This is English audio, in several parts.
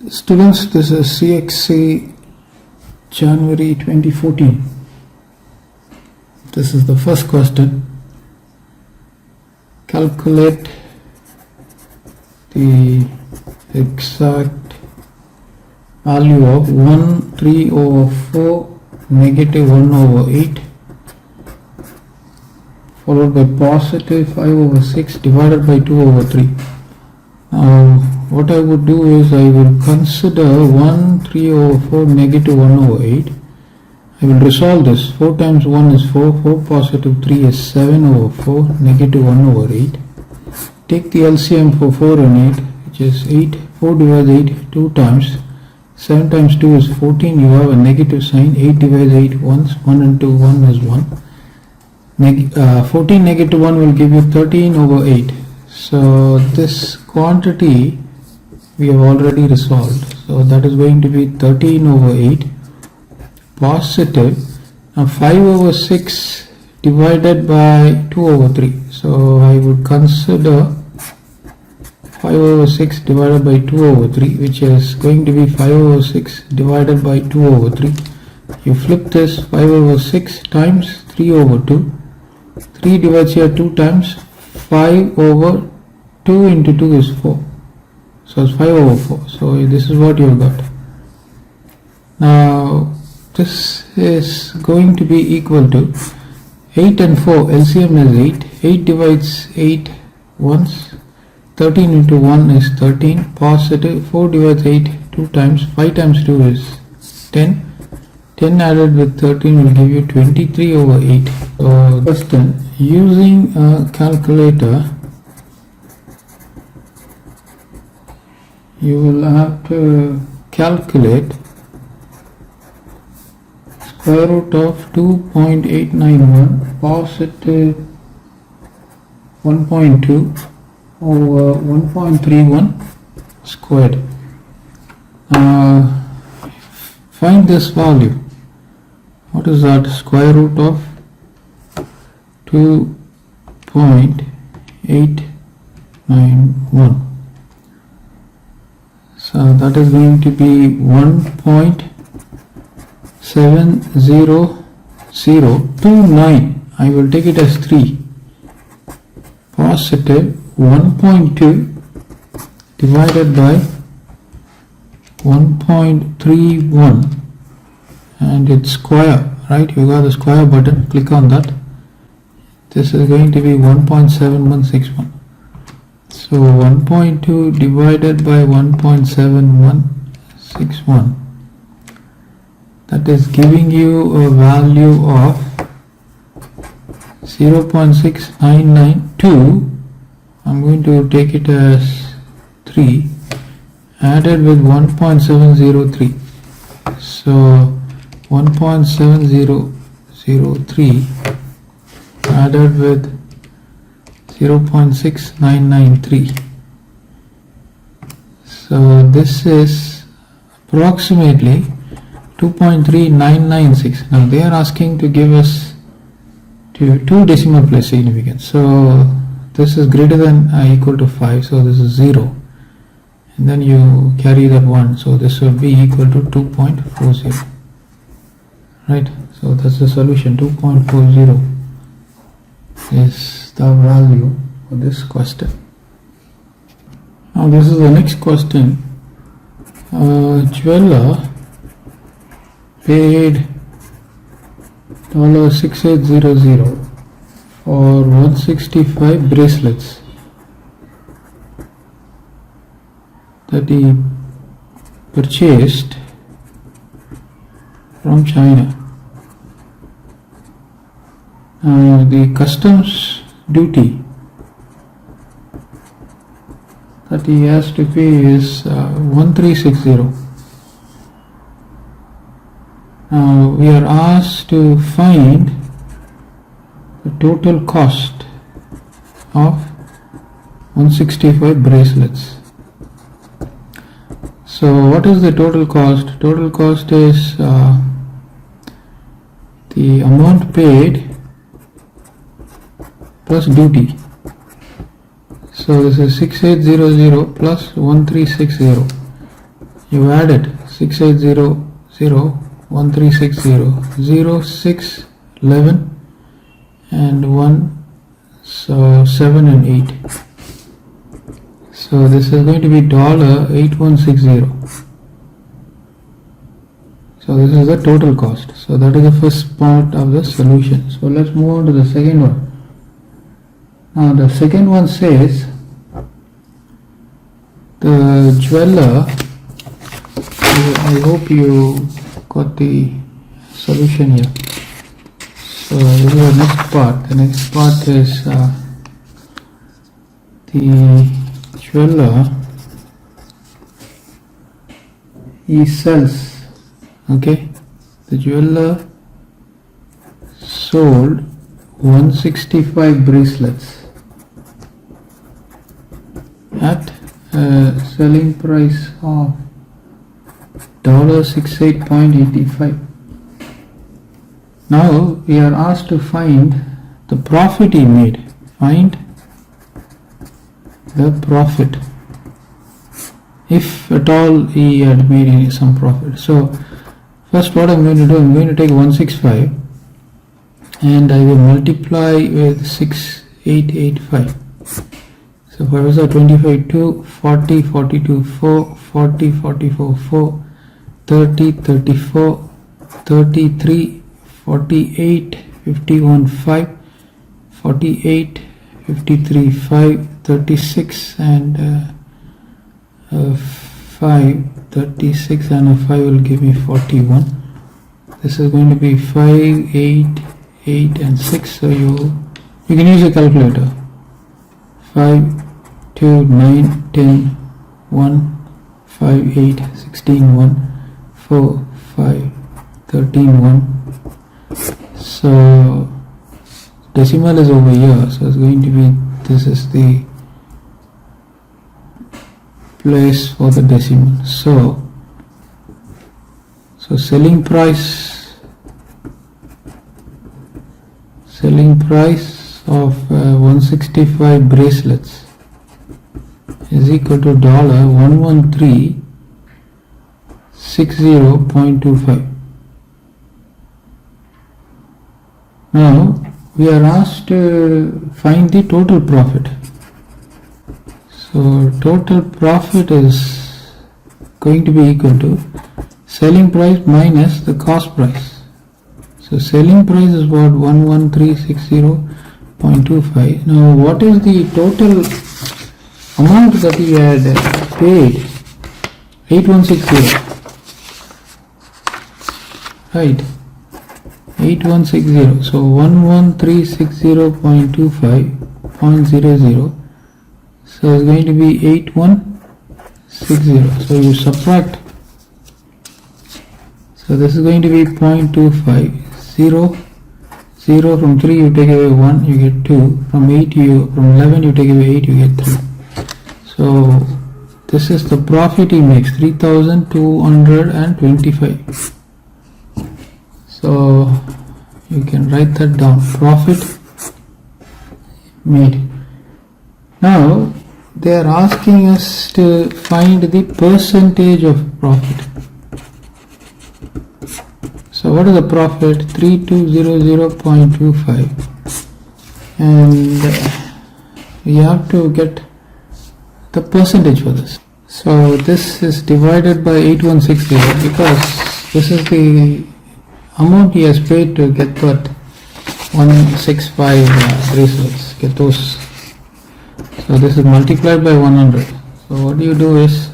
Students, this is CXC January 2014. This is the first question. Calculate the exact value of 1 3 over 4 negative 1 over 8 followed by positive 5 over 6 divided by 2 over 3. What I would do is I will consider 1 3 over 4 negative 1 over 8. I will resolve this. 4 times 1 is 4, 4 positive 3 is 7 over 4 negative 1 over 8. Take the LCM for 4 and 8, which is 8. 4 divides 8 2 times. 7 times 2 is 14. You have a negative sign. 8 divides 8 once. 1 and 2, 1 is 1. 14 negative 1 will give you 13 over 8. So this quantity we have already resolved. So that is going to be 13 over 8 positive. Now 5 over 6 divided by 2 over 3. So I would consider 5 over 6 divided by 2 over 3, which is going to be 5 over 6 divided by 2 over 3. You flip this, 5 over 6 times 3 over 2. 3 divides here 2 times. 5 over 2 into 2 is 4. So it's 5 over 4. So this is what you have got. Now this is going to be equal to 8 and 4. LCM is 8. 8 divides 8 once. 13 into 1 is 13. Positive. 4 divides 8 2 times. 5 times 2 is 10. 10 added with 13 will give you 23 over 8. So question, using a calculator, you will have to calculate square root of 2.891 positive 1.2 over 1.31 squared. Find this value. What is that? Square root of 2.891. So that is going to be 1.70029. I will take it as 3. Positive 1.2 divided by 1.31 and it's square, right? You got the square button, click on that. This is going to be 1.7161. So 1.2 divided by 1.7161, that is giving you a value of 0.6992. I'm going to take it as 3 added with 1.703. So 1.7003 added with 0.6993. So this is approximately 2.3996. Now they are asking to give us to 2 decimal place significance. So this is greater than or equal to 5. So this is 0. And then you carry that 1. So this will be equal to 2.40. Right. So that's the solution. 2.40 is the value for this question. Now this is the next question. Jeweler paid $6800 for 165 bracelets that he purchased from China. The customs duty that he has to pay is 1360. We are asked to find the total cost of 165 bracelets. So what is the total cost? Total cost is the amount paid plus duty. So this is 6800 plus 1360. you add it 6800 1360 0 6 11 and 1, so 7 and 8. So this is going to be $8160. So this is the total cost. So that is the first part of the solution. So let's move on to the second one. Now the second one says the jeweler, I hope you got the solution here. So this is the next part. The next part is the jeweler, he sells, okay, the jeweler sold 165 bracelets at a selling price of $68.85. Now we are asked to find the profit he made. Find the profit, if at all he had made some profit. So first what I'm going to do, I'm going to take 165 and I will multiply with 6885. So 5 is 25, 2, 40, 42, 4, 40, 44, 4, 30, 34, 33, 48, 51, 5, 48, 53, 5, 36 and 5, 36 and a 5 will give me 41. This is going to be 5, 8, 8 and 6. So you can use a calculator. 5, 2, 9, 10, 1, 5, 8, 16, 1, 4, 5, 13, 1. So decimal is over here, so it's going to be, this is the place for the decimal. So selling price of 165 bracelets is equal to $11360.25. Now we are asked to find the total profit. So total profit is going to be equal to selling price minus the cost price. So selling price is what? 11360.25. Now what is the total amount that he had paid? 8160, right? 8160. So 11360.25.00. So it's going to be 8160. So you subtract. So this is going to be 0.25. 0 from 3 you take away 1, you get 2. From 11 you take away 8, you get 3. So this is the profit he makes, 3225. So you can write that down, profit made. Now they are asking us to find the percentage of profit. So what is the profit? 3200.25, and we have to get the percentage for this. So this is divided by 8160 because this is the amount he has paid to get that 165 bracelets, get those. So this is multiplied by 100. So what you do is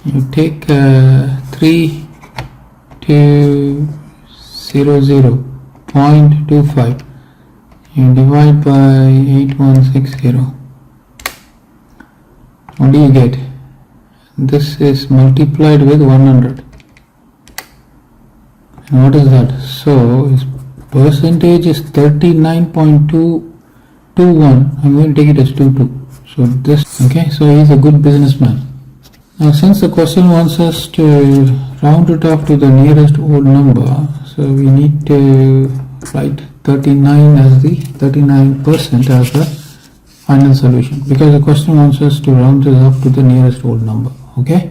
you take 3200.25, you divide by 8160. What do you get? This is multiplied with 100. And what is that? So his percentage is 39.221. I'm going to take it as 22. So this, okay, so he is a good businessman. Now since the question wants us to round it off to the nearest whole number, so we need to write 39 as the 39% as the final solution, because the question wants us to round this up to the nearest whole number. Okay.